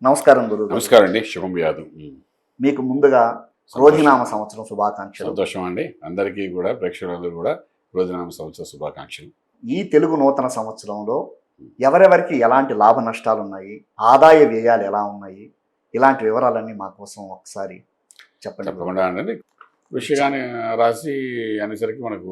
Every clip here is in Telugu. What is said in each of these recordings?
నమస్కారం గురువు గారు. నమస్కారం అండి. శుభం వ్యాధం. మీకు ముందుగా క్రోధినామ సంవత్సరం శుభాకాంక్షలు. సంతోషం అండి. అందరికీ కూడా ప్రేక్షకులందరూ కూడా రోజునామ సంవత్సర శుభాకాంక్షలు. ఈ తెలుగు నూతన సంవత్సరంలో ఎవరెవరికి ఎలాంటి లాభ నష్టాలు ఉన్నాయి, ఆదాయ వ్యయాలు ఎలా ఉన్నాయి, ఇలాంటి వివరాలన్నీ మా కోసం ఒకసారి చెప్పండి. తప్పకుండా అండి. వృశ్చికాన్ని రాశి అనేసరికి మనకు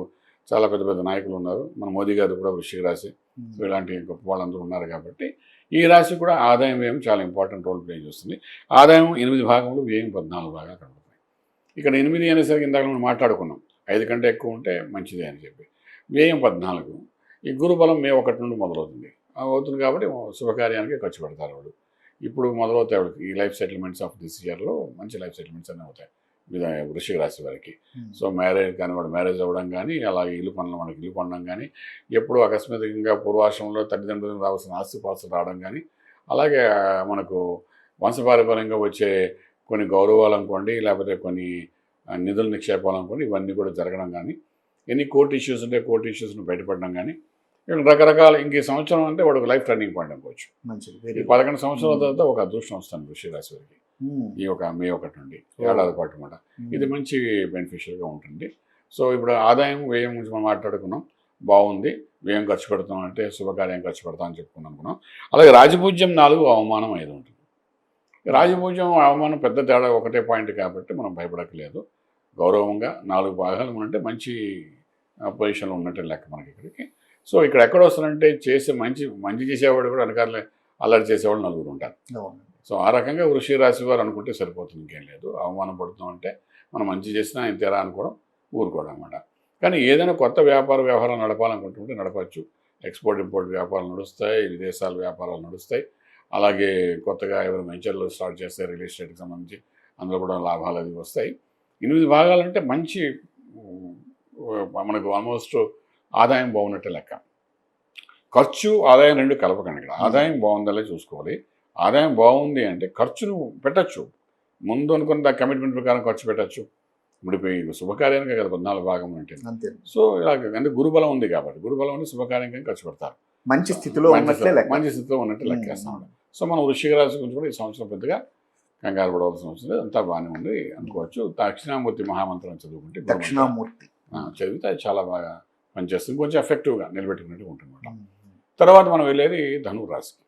చాలా పెద్ద పెద్ద నాయకులు ఉన్నారు. మన మోదీ గారు కూడా వృశ్చిక రాశి. సో ఇలాంటి గొప్ప వాళ్ళందరూ ఉన్నారు కాబట్టి ఈ రాశి కూడా ఆదాయం వ్యయం చాలా ఇంపార్టెంట్ రోల్ ప్లే చేస్తుంది. ఆదాయం 8 భాగములు, వ్యయం 14 భాగా కనబడుతుంది. ఇక్కడ 8 అనేసరికి ఇందాక మనం మాట్లాడుకున్నాం, 5 కంటే ఎక్కువ ఉంటే మంచిదే అని చెప్పి. వ్యయం 14. ఈ గురుబలం మే 1 నుండి మొదలవుతుంది. అవుతుంది కాబట్టి శుభకార్యానికి ఖర్చు పెడతారు వాళ్ళు. ఇప్పుడు మొదలవుతాయి వాళ్ళకి ఈ లైఫ్ సెటిల్మెంట్స్ ఆఫ్ దిస్ ఇయర్లో మంచి లైఫ్ సెటిల్మెంట్స్ అన్నీ అవుతాయి వృశ్చిక రాశి వారికి. సో మ్యారేజ్ కానీ వాడు మ్యారేజ్ అవ్వడం కానీ, అలాగే ఇల్లు పనులు మనకి ఇల్లు కొనడం కానీ, ఎప్పుడు అకస్మాత్తుగా పూర్వాశ్రమంలో తల్లిదండ్రులకు రావాల్సిన ఆస్తిపాస్తులు రావడం కానీ, అలాగే మనకు వంశపారంపర్యంగా వచ్చే కొన్ని గౌరవాలు అనుకోండి, లేకపోతే కొన్ని నిధుల నిక్షేపాలు అనుకోండి, ఇవన్నీ కూడా జరగడం కానీ, ఎన్ని కోర్టు ఇష్యూస్ ఉంటే కోర్టు ఇష్యూస్ను బయటపడడం కానీ, రకరకాల ఇంక ఈ సంవత్సరం అంటే వాడు లైఫ్ టర్నింగ్ పాయింట్ అనుకోవచ్చు. ఈ 11 సంవత్సరాల తర్వాత ఒక అదృష్టం వస్తుంది వృశ్చిక రాశి వారికి. ఈ మే 1 నుండి ఏడాది పాటు అన్నమాట. ఇది మంచి బెనిఫిషియల్గా ఉంటుంది. సో ఇప్పుడు ఆదాయం వ్యయం గురించి మనం మాట్లాడుకున్నాం, బాగుంది. వ్యయం ఖర్చు పెడతాం అంటే శుభకార్యం ఖర్చు పెడతాం అని చెప్పుకున్నాం అనుకున్నాం. అలాగే రాజపూజ్యం 4, అవమానం 5 ఉంటుంది. రాజపూజ్యం అవమానం పెద్ద తేడా ఒకటే పాయింట్ కాబట్టి మనం భయపడక్కలేదు. గౌరవంగా 4 భాగాలు అంటే మంచి పొజిషన్లో ఉన్నట్టే లెక్క మనకి ఇక్కడికి. సో ఇక్కడ ఎక్కడ వస్తారంటే మంచి చేసేవాడు కూడా వెనకాల అల్లరి చేసేవాళ్ళు 4 ఉంటారు. సో ఆ రకంగా వృశ్చిక రాశి వారు అనుకుంటే సరిపోతుంది, ఇంకేం లేదు. అవమానం పడుతున్నాం అంటే మనం మంచి చేసినా ఇంతేరా అనుకోవడం, ఊరుకోవడం అనమాట. కానీ ఏదైనా కొత్త వ్యవహారాలు నడపాలనుకుంటుంటే నడపచ్చు. ఎక్స్పోర్ట్ ఇంపోర్ట్ వ్యాపారాలు నడుస్తాయి, విదేశాల వ్యాపారాలు నడుస్తాయి. అలాగే కొత్తగా ఎవరు వెంచర్లు స్టార్ట్ చేస్తే రియల్ ఎస్టేట్కి సంబంధించి అందులో కూడా లాభాలు అవి వస్తాయి. 8 భాగాలంటే మంచి మనకు ఆల్మోస్ట్ ఆదాయం బాగున్నట్టే లెక్క. ఖర్చు ఆదాయం 2 కలపకండి. ఇక్కడ ఆదాయం బాగుందలే చూసుకోవాలి. ఆదాయం బాగుంది అంటే ఖర్చును పెట్టచ్చు, ముందు అనుకున్న కమిట్మెంట్ ప్రకారం ఖర్చు పెట్టచ్చు. ఇప్పుడు శుభకార్యానికి కదా 14 భాగం అంటే. సో ఇలాగ అంటే గురుబలం ఉంది కాబట్టి, గురుబలం ఉండి శుభకార్యానికి ఖర్చు పెడతారు. మంచి స్థితిలో ఉన్నట్టు లెక్కేస్తాం. సో మనం వృశ్చిక రాశి గురించి కూడా ఈ సంవత్సరం పెద్దగా కంగారు పడవలసిన అవసరం లేదు, అంతా బాగానే ఉంది అనుకోవచ్చు. దక్షిణామూర్తి మహామంత్రం చదువుకుంటే, దక్షిణామూర్తి చదివితే అది చాలా బాగా పనిచేస్తుంది, కొంచెం ఎఫెక్టివ్గా నిలబెట్టుకున్నట్టు ఉంటుంది. తర్వాత మనం వెళ్ళేది ధనురాశికి.